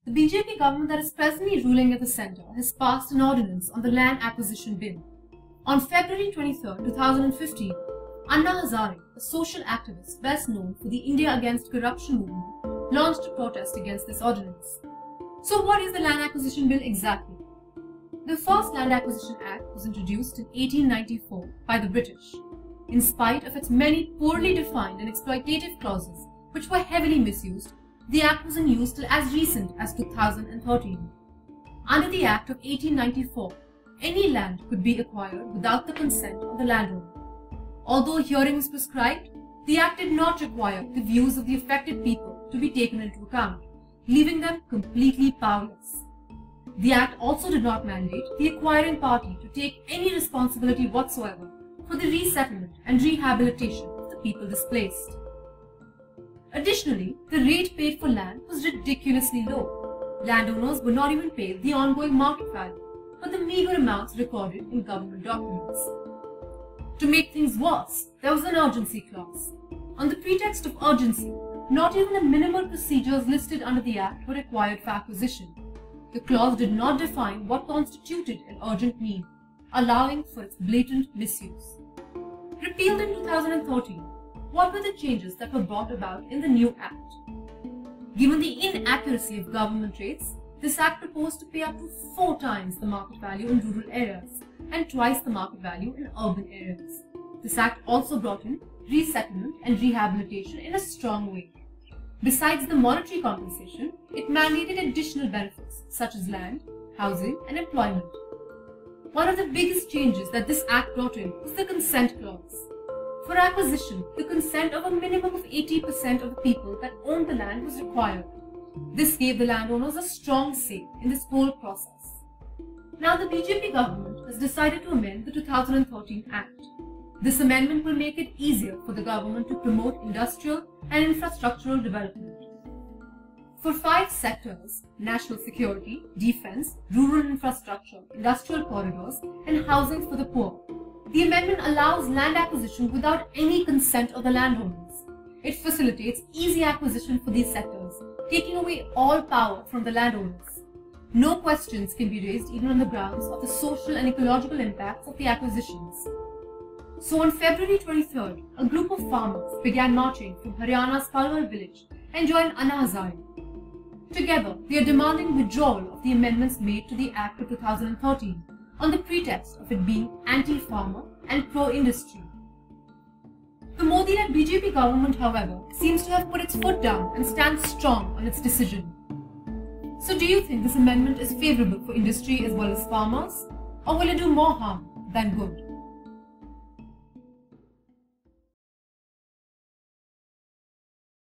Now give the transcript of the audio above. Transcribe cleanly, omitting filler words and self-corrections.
The BJP government that is presently ruling at the centre has passed an ordinance on the Land Acquisition Bill. On February 23, 2015, Anna Hazare, a social activist best known for the India Against Corruption movement, launched a protest against this ordinance. So what is the Land Acquisition Bill exactly? The first Land Acquisition Act was introduced in 1894 by the British. In spite of its many poorly defined and exploitative clauses, which were heavily misused, the Act was in use till as recent as 2013. Under the Act of 1894, any land could be acquired without the consent of the landowner. Although hearing was prescribed, the Act did not require the views of the affected people to be taken into account, leaving them completely powerless. The Act also did not mandate the acquiring party to take any responsibility whatsoever for the resettlement and rehabilitation of the people displaced. Additionally, the rate paid for land was ridiculously low. Landowners were not even paid the ongoing market value, but the meager amounts recorded in government documents. To make things worse, there was an urgency clause. On the pretext of urgency, not even the minimal procedures listed under the Act were required for acquisition. The clause did not define what constituted an urgent need, allowing for its blatant misuse. Repealed in 2013, what were the changes that were brought about in the new Act? Given the inaccuracy of government rates, this Act proposed to pay up to 4 times the market value in rural areas and twice the market value in urban areas. This Act also brought in resettlement and rehabilitation in a strong way. Besides the monetary compensation, it mandated additional benefits such as land, housing, and employment. One of the biggest changes that this Act brought in was the consent clause. For acquisition, the consent of a minimum of 80% of the people that owned the land was required. This gave the landowners a strong say in this whole process. Now the BJP government has decided to amend the 2013 Act. This amendment will make it easier for the government to promote industrial and infrastructural development. For 5 sectors, national security, defense, rural infrastructure, industrial corridors, and housing for the poor, the amendment allows land acquisition without any consent of the landowners. It facilitates easy acquisition for these sectors, taking away all power from the landowners. No questions can be raised even on the grounds of the social and ecological impacts of the acquisitions. So on February 23rd, a group of farmers began marching from Haryana's Palwar village and joined Anna Hazare. Together, they are demanding withdrawal of the amendments made to the Act of 2013 on the pretext of it being anti-farmer and pro-industry. The Modi-led BJP government, however, seems to have put its foot down and stands strong on its decision. So do you think this amendment is favourable for industry as well as farmers, or will it do more harm than good?